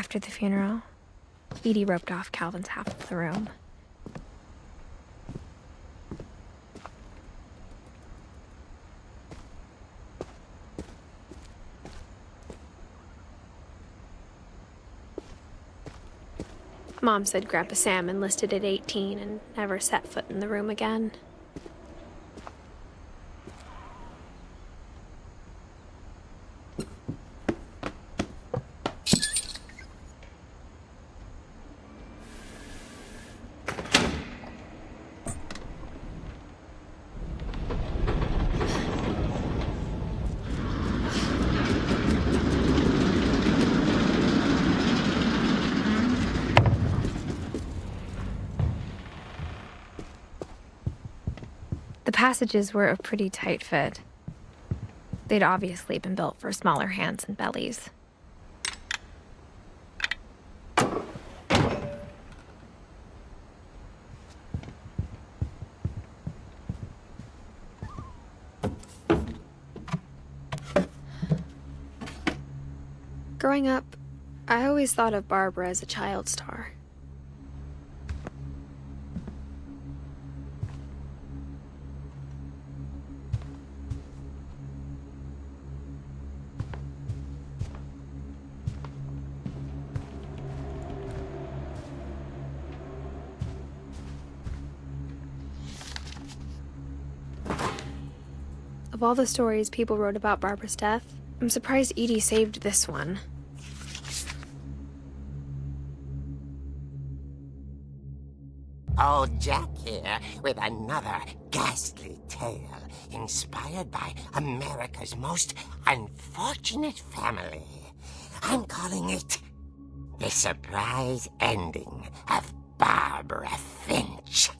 After the funeral, Edie roped off Calvin's half of the room. Mom said Grandpa Sam enlisted at 18 and never set foot in the room again. The passages were a pretty tight fit. They'd obviously been built for smaller hands and bellies. Growing up, I always thought of Barbara as a child star. Of all the stories people wrote about Barbara's death, I'm surprised Edie saved this one. Old Jack here with another ghastly tale inspired by America's most unfortunate family. I'm calling it The Surprise Ending of Barbara Finch.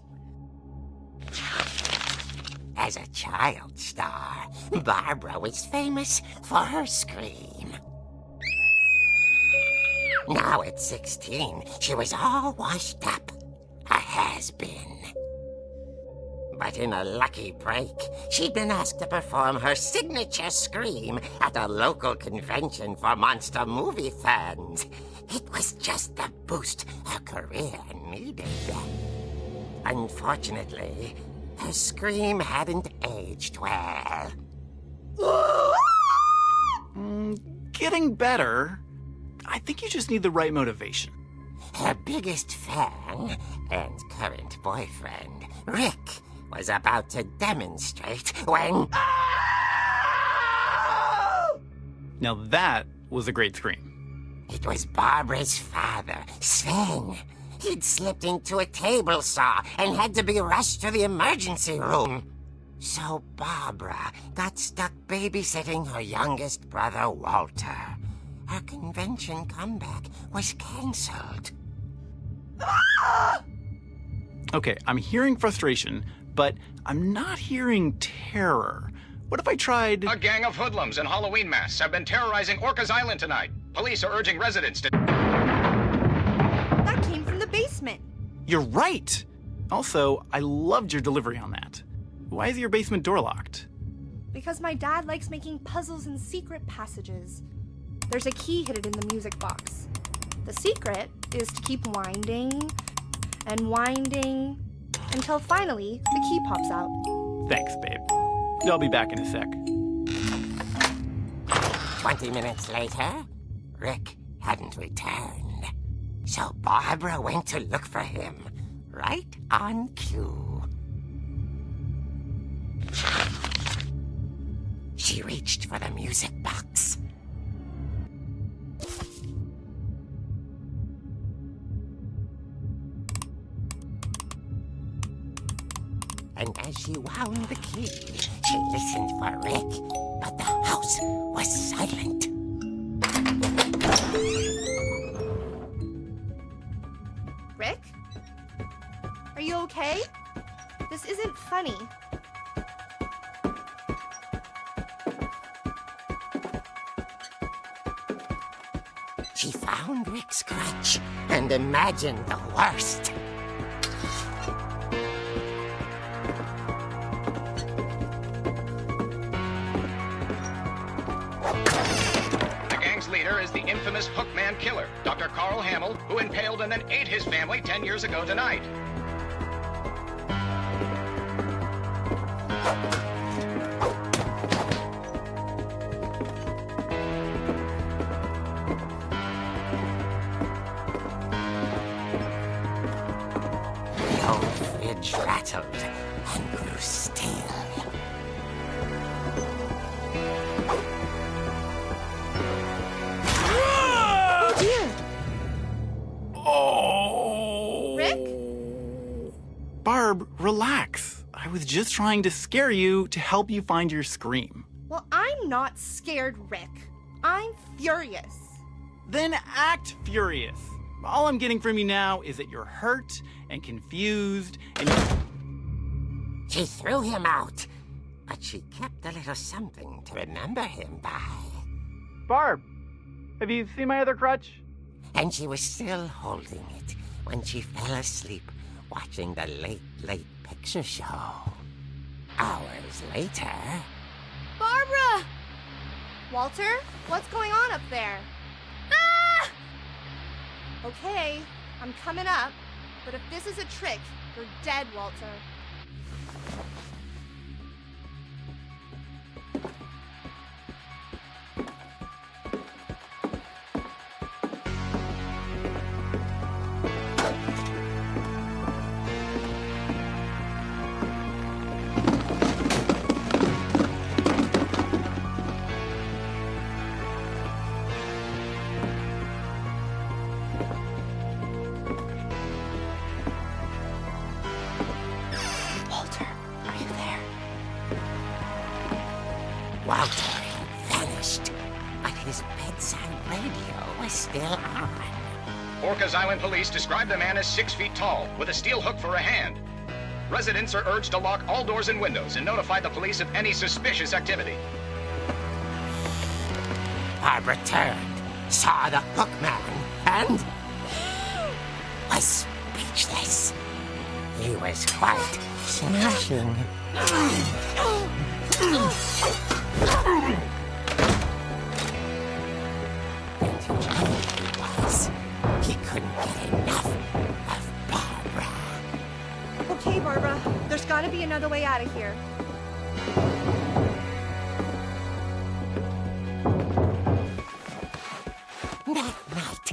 As a child star, Barbara was famous for her scream. Now at 16, she was all washed up. A has-been. But in a lucky break, she'd been asked to perform her signature scream at a local convention for monster movie fans. It was just the boost her career needed. Unfortunately, her scream hadn't aged well. Getting better. I think you just need the right motivation. Her biggest fan and current boyfriend, Rick, was about to demonstrate when... Now that was a great scream. It was Barbara's father, Sven. He'd slipped into a table saw and had to be rushed to the emergency room. So Barbara got stuck babysitting her youngest brother, Walter. Her convention comeback was cancelled. Okay, I'm hearing frustration, but I'm not hearing terror. What if I tried... A gang of hoodlums in Halloween masks have been terrorizing Orcas Island tonight. Police are urging residents to... That came from the basement. You're right! Also, I loved your delivery on that. Why is your basement door locked? Because my dad likes making puzzles and secret passages. There's a key hidden in the music box. The secret is to keep winding and winding until finally the key pops out. Thanks, babe. I'll be back in a sec. 20 minutes later, Rick hadn't returned. So Barbara went to look for him, right on cue. She reached for the music box. And as she wound the key, she listened for Rick, but the house was silent. Rick? Are you okay? This isn't funny. She found Rick's crutch and imagined the worst. The gang's leader is the infamous Hookman killer, Dr. Carl Hamill, who impaled and then ate his family 10 years ago tonight. The old fridge rattled and grew still. Oh! Rick? Barb, relax. I was just trying to scare you to help you find your scream. Well, I'm not scared, Rick. I'm furious. Then act furious. All I'm getting from you now is that you're hurt and confused and... She threw him out, but she kept a little something to remember him by. Barb, have you seen my other crutch? And she was still holding it when she fell asleep watching the late picture show. Hours later... Barbara! Walter, what's going on up there? Ah! Okay, I'm coming up, but if this is a trick, you're dead, Walter. Walter had vanished, but his bedside radio was still on. Orcas Island police describe the man as 6 feet tall, with a steel hook for a hand. Residents are urged to lock all doors and windows and notify the police of any suspicious activity. Barbara turned, saw the hook man, and was speechless. He was quite smashing. And he was. He couldn't get enough of Barbara. Okay, Barbara, there's gotta be another way out of here. That night,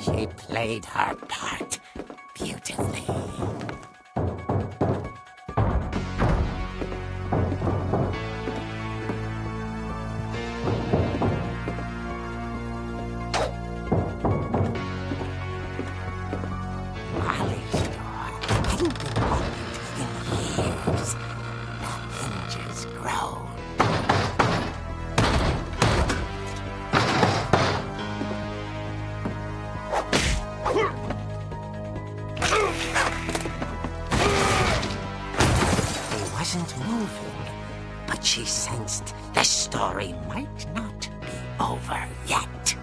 she played her part beautifully. Molly's door hadn't been opened in years. The hinges groaned. He wasn't moving, but she sensed the story might not be over yet.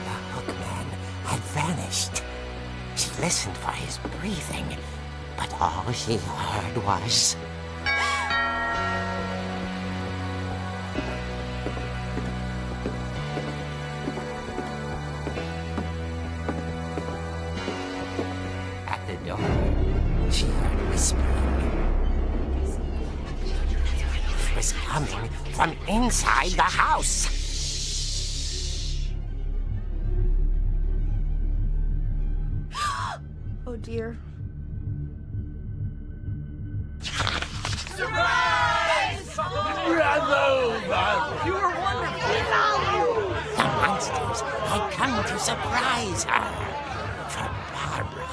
The hookman had vanished. She listened for his breathing, but all she heard was... At the door, she heard whispering. It was coming from inside the house. Oh dear. The monsters had come to surprise her. For Barbara,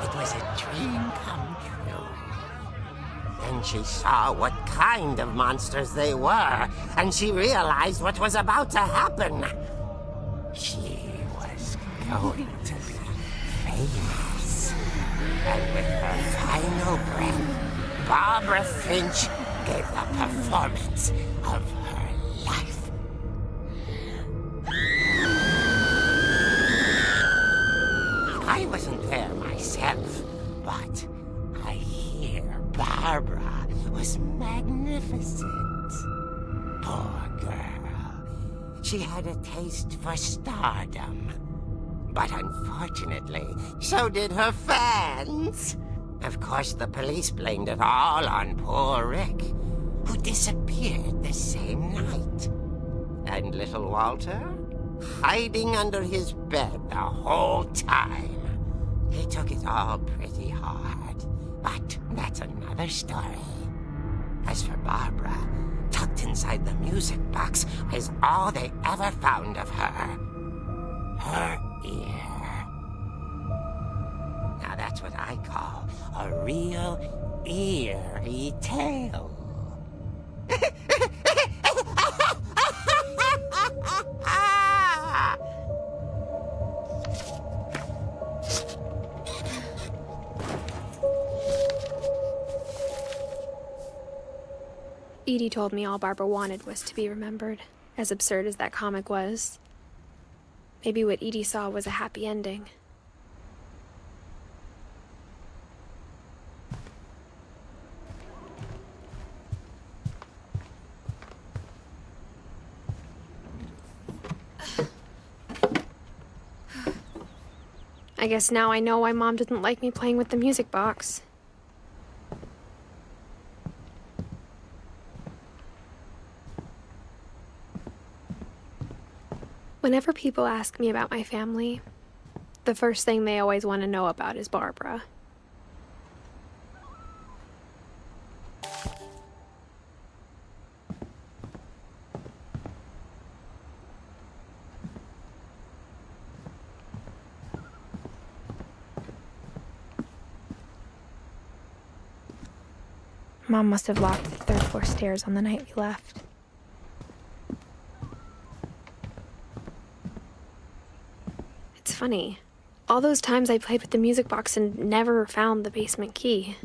it was a dream come true. Then she saw what kind of monsters they were, and she realized what was about to happen. She was going to be famous. And with her final breath, Barbara Finch gave the performance of her life. myself, but I hear Barbara was magnificent. Poor girl. She had a taste for stardom. But unfortunately, so did her fans. Of course, the police blamed it all on poor Rick, who disappeared the same night. And little Walter, hiding under his bed the whole time. He took it all pretty hard, but that's another story. As for Barbara, tucked inside the music box is all they ever found of her. Her ear. Now that's what I call a real eerie tale. Edie told me all Barbara wanted was to be remembered, as absurd as that comic was. Maybe what Edie saw was a happy ending. I guess now I know why Mom didn't like me playing with the music box. Whenever people ask me about my family, the first thing they always want to know about is Barbara. Mom must have locked the third floor stairs on the night we left. It's funny. All those times I played with the music box and never found the basement key.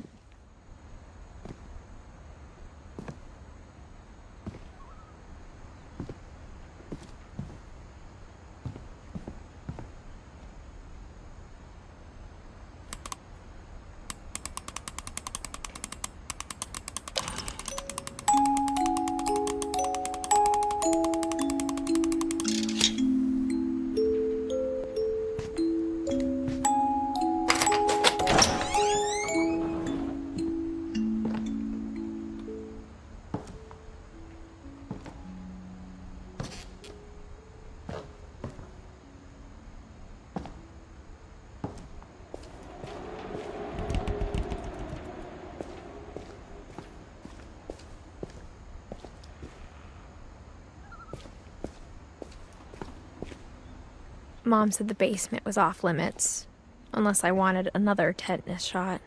Mom said the basement was off limits, unless I wanted another tetanus shot.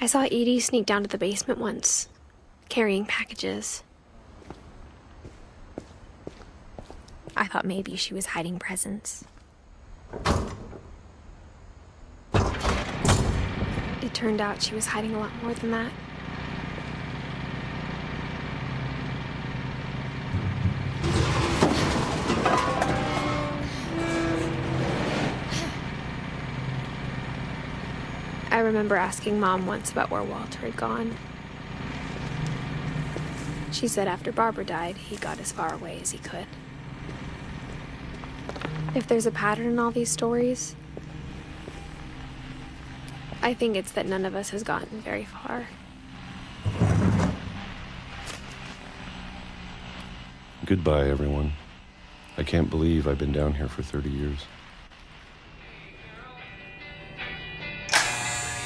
I saw Edie sneak down to the basement once, carrying packages. I thought maybe she was hiding presents. It turned out she was hiding a lot more than that. I remember asking Mom once about where Walter had gone. She said after Barbara died, he got as far away as he could. If there's a pattern in all these stories, I think it's that none of us has gotten very far. Goodbye, everyone. I can't believe I've been down here for 30 years.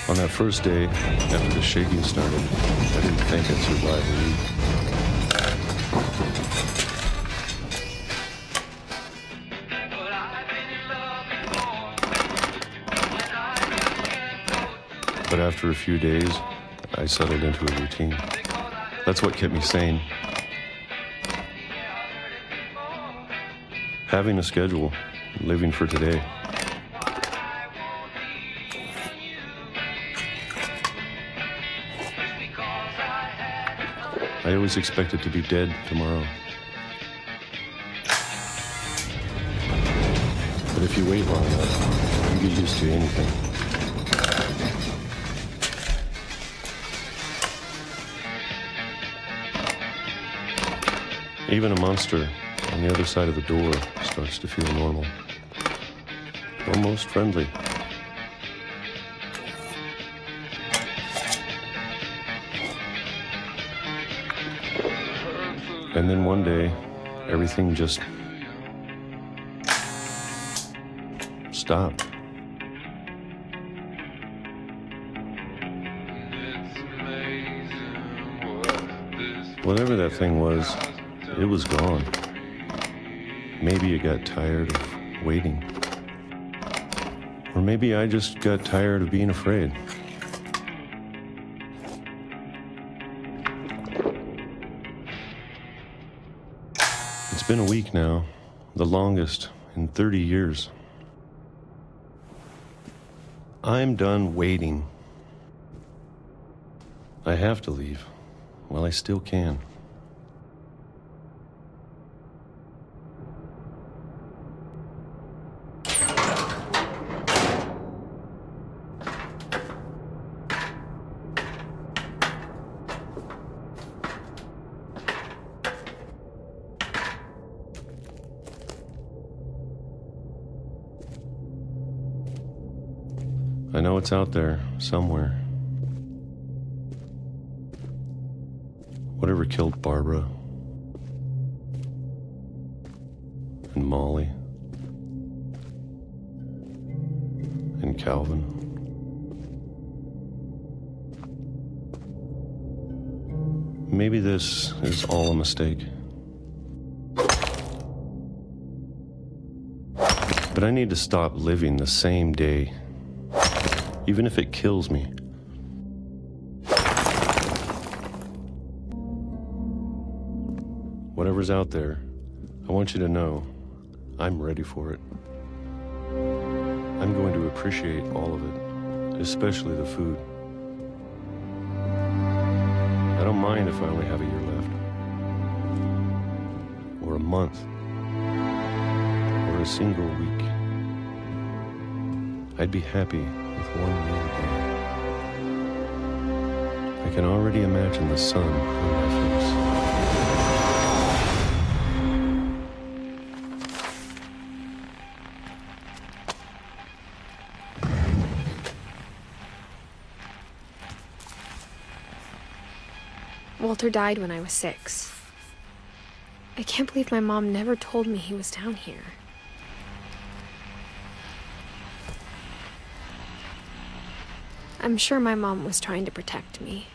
On that first day, after the shaking started, I didn't think I'd survive a week. But after a few days, I settled into a routine. That's what kept me sane. Having a schedule, living for today. I I always expected to be dead tomorrow. But if you wait long enough, you get used to anything. Even a monster on the other side of the door starts to feel normal. Almost friendly. And then one day, everything just stopped. Whatever that thing was, it was gone. Maybe it got tired of waiting. Or maybe I just got tired of being afraid. It's been a week now, the longest in 30 years. I'm done waiting. I have to leave while I still can. I know it's out there, somewhere. Whatever killed Barbara and Molly and Calvin. Maybe this is all a mistake. But I need to stop living the same day, even if it kills me. Whatever's out there, I want you to know I'm ready for it. I'm going to appreciate all of it, especially the food. I don't mind if I only have a year left, or a month, or a single week. I'd be happy with one more day. I can already imagine the sun on my face. Walter died when I was 6. I can't believe my mom never told me he was down here. I'm sure my mom was trying to protect me.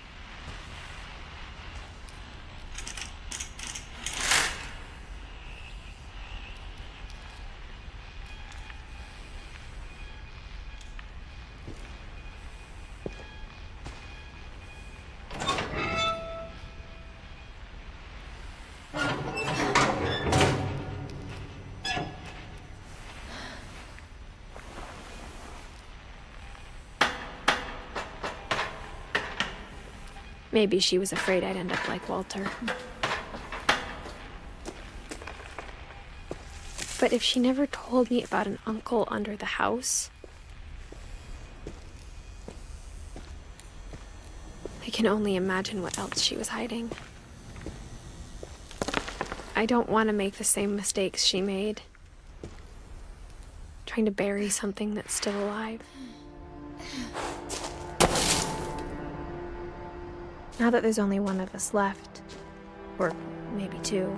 Maybe she was afraid I'd end up like Walter. But if she never told me about an uncle under the house, I can only imagine what else she was hiding. I don't want to make the same mistakes she made, trying to bury something that's still alive. Now that there's only one of us left, or maybe 2,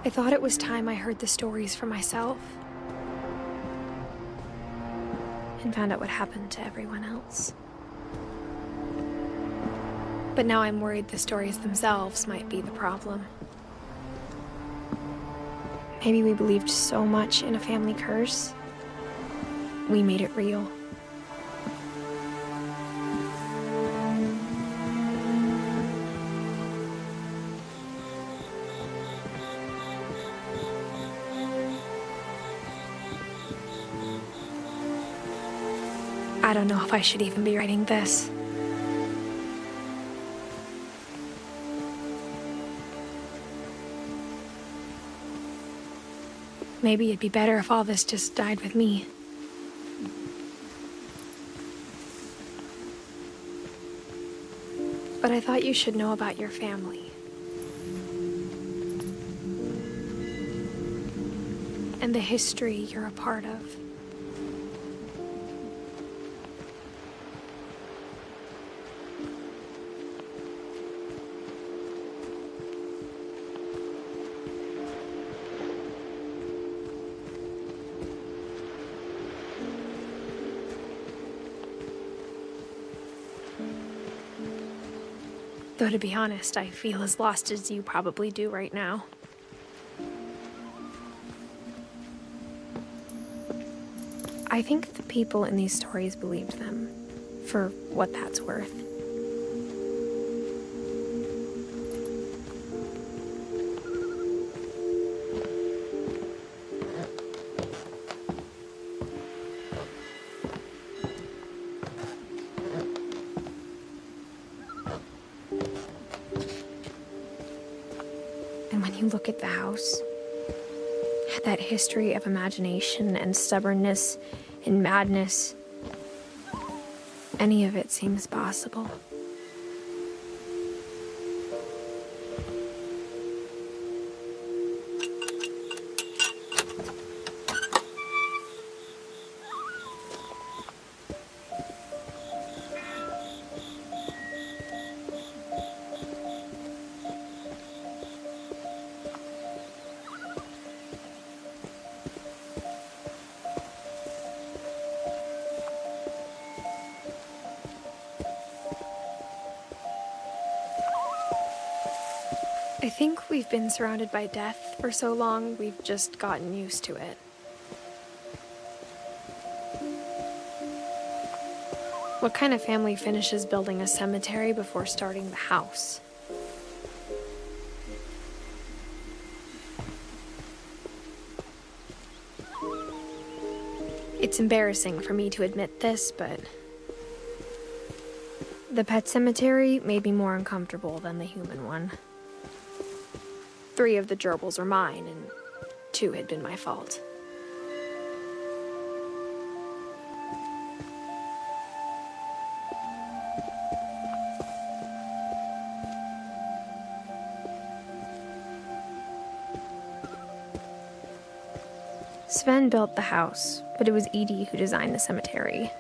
I thought it was time I heard the stories for myself and found out what happened to everyone else. But now I'm worried the stories themselves might be the problem. Maybe we believed so much in a family curse, we made it real. I don't know if I should even be writing this. Maybe it'd be better if all this just died with me. But I thought you should know about your family. And the history you're a part of. Though to be honest, I feel as lost as you probably do right now. I think the people in these stories believed them, for what that's worth. And when you look at the house, that history of imagination and stubbornness and madness, any of it seems possible. I think we've been surrounded by death for so long, we've just gotten used to it. What kind of family finishes building a cemetery before starting the house? It's embarrassing for me to admit this, but the pet cemetery made me more uncomfortable than the human one. 3 of the gerbils are mine, and 2 had been my fault. Sven built the house, but it was Edie who designed the cemetery.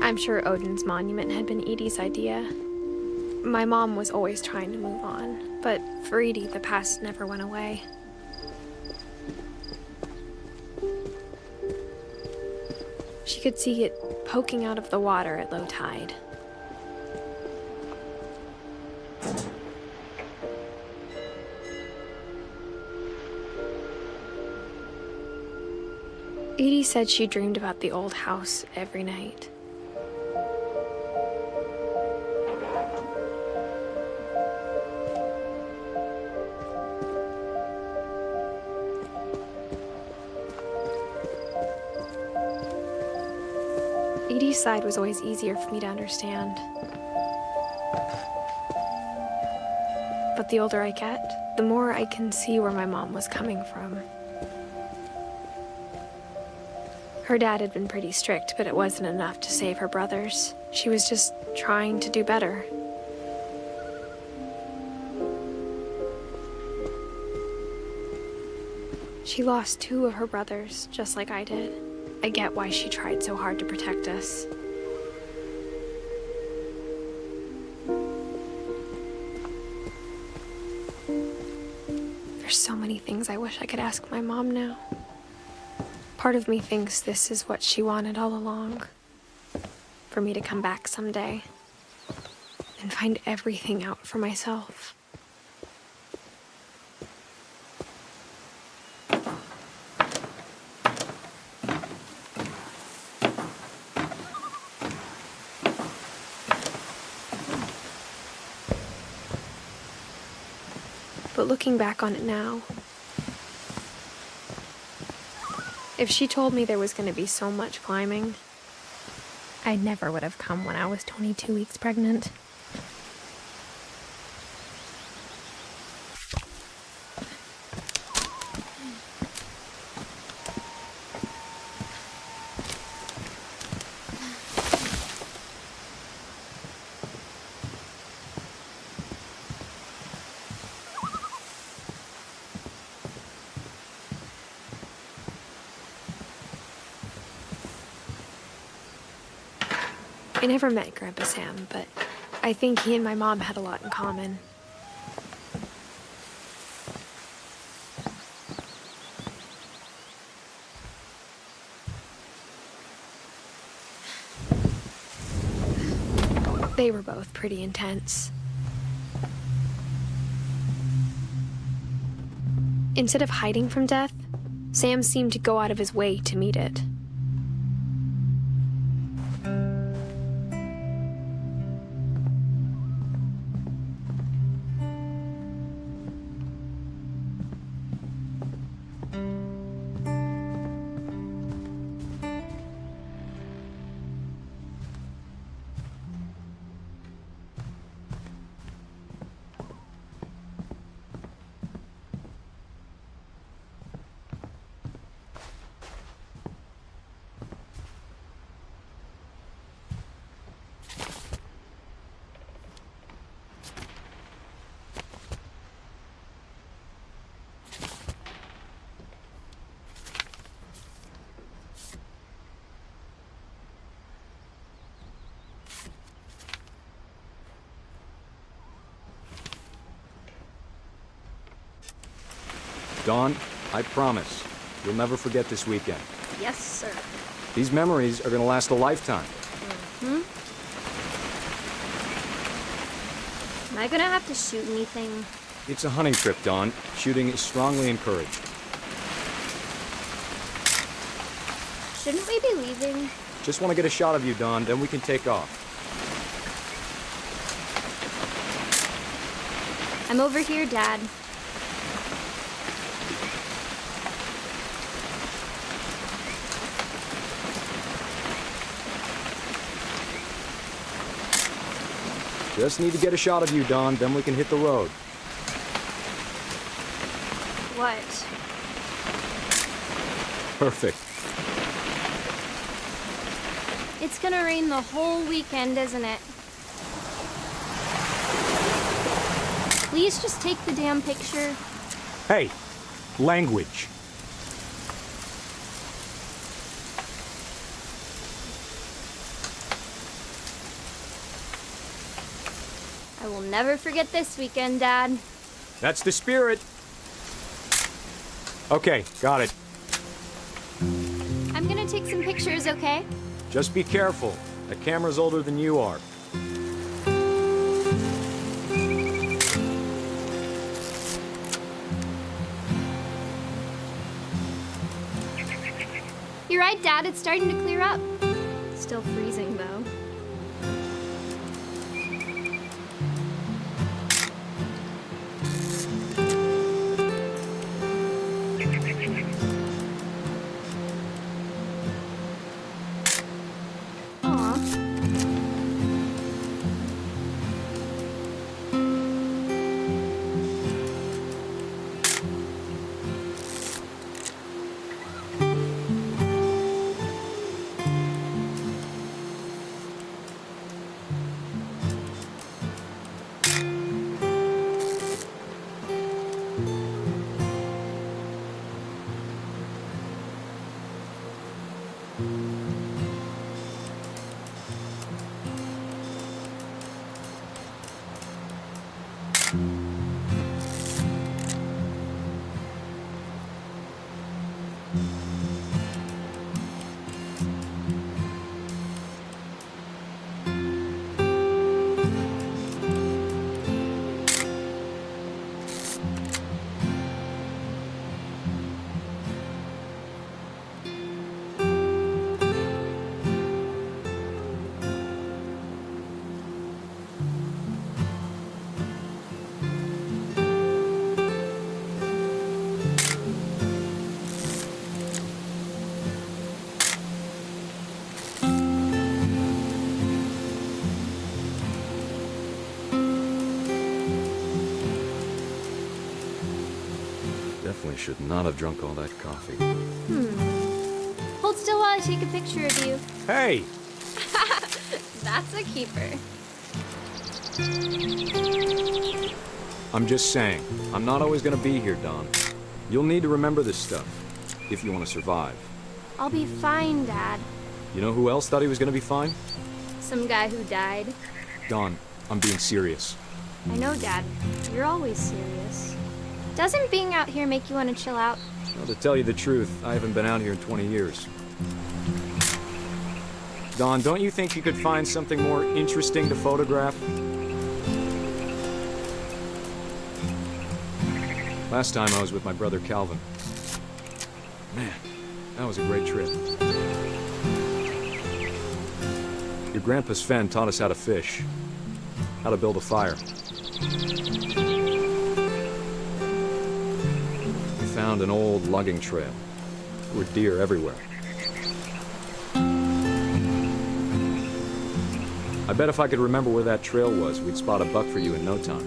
I'm sure Odin's monument had been Edie's idea. My mom was always trying to move on, but for Edie, the past never went away. She could see it poking out of the water at low tide. Edie said she dreamed about the old house every night. Edie's side was always easier for me to understand. But the older I get, the more I can see where my mom was coming from. Her dad had been pretty strict, but it wasn't enough to save her brothers. She was just trying to do better. She lost 2 of her brothers, just like I did. I get why she tried so hard to protect us. There's so many things I wish I could ask my mom now. Part of me thinks this is what she wanted all along. For me to come back someday and find everything out for myself. But But looking back on it now, if she told me there was going to be so much climbing, I never would have come when I was 22 weeks pregnant. I never met Grandpa Sam, but I think he and my mom had a lot in common. They were both pretty intense. Instead of hiding from death, Sam seemed to go out of his way to meet it. Dawn, I promise, you'll never forget this weekend. Yes, sir. These memories are gonna last a lifetime. Am I gonna have to shoot anything? It's a hunting trip, Dawn. Shooting is strongly encouraged. Shouldn't we be leaving? Just want to get a shot of you, Dawn, then we can take off. I'm over here, Dad. Just need to get a shot of you, Dawn, then we can hit the road. What? Perfect. It's gonna rain the whole weekend, isn't it? Please just take the damn picture. Hey, language. I will never forget this weekend, Dad. That's the spirit. Okay, got it. I'm gonna take some pictures, okay? Just be careful. The camera's older than you are. You're right, Dad. It's starting to clear up. Still freezing, though. Aw. I should not have drunk all that coffee. Hold still while I take a picture of you. Hey! That's a keeper. I'm just saying, I'm not always gonna be here, Don. You'll need to remember this stuff, if you want to survive. I'll be fine, Dad. You know who else thought he was gonna be fine? Some guy who died. Don, I'm being serious. I know, Dad. You're always serious. Doesn't being out here make you want to chill out? Well, to tell you the truth, I haven't been out here in 20 years. Don, don't you think you could find something more interesting to photograph? Last time I was with my brother Calvin. Man, that was a great trip. Your grandpa Sven taught us how to fish, how to build a fire. We found an old logging trail. There were deer everywhere. I bet if I could remember where that trail was, we'd spot a buck for you in no time.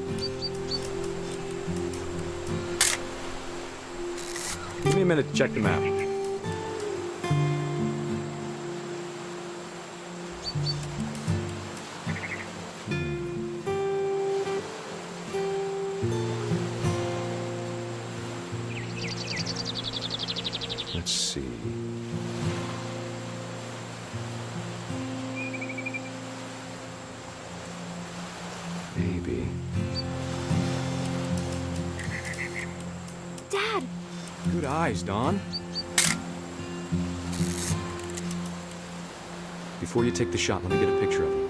Give me a minute to check the map. Let's see. Maybe. Dad! Good eyes, Don. Before you take the shot, let me get a picture of you.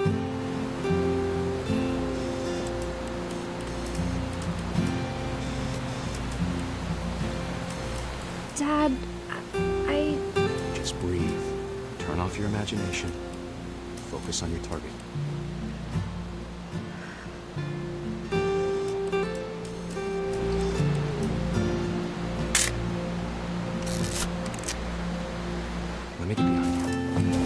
Dad, I... Just breathe. Turn off your imagination. Focus on your target. Let me get behind you.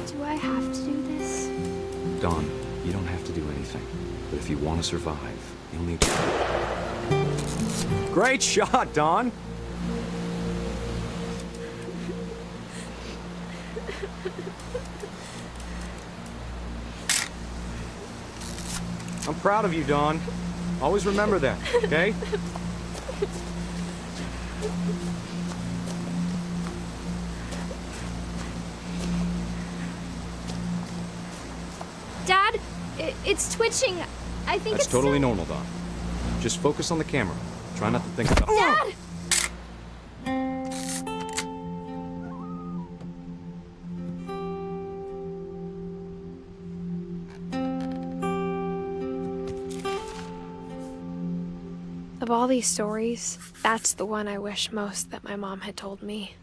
Do I have to do this? Don, you don't have to do anything. But if you want to survive, you'll need to... Great shot, Don! I'm proud of you, Don. Always remember that, okay? Dad, it's twitching. I think That's it's totally normal, Don. Just focus on the camera. Try not to think about... Dad! Of all these stories, that's the one I wish most that my mom had told me.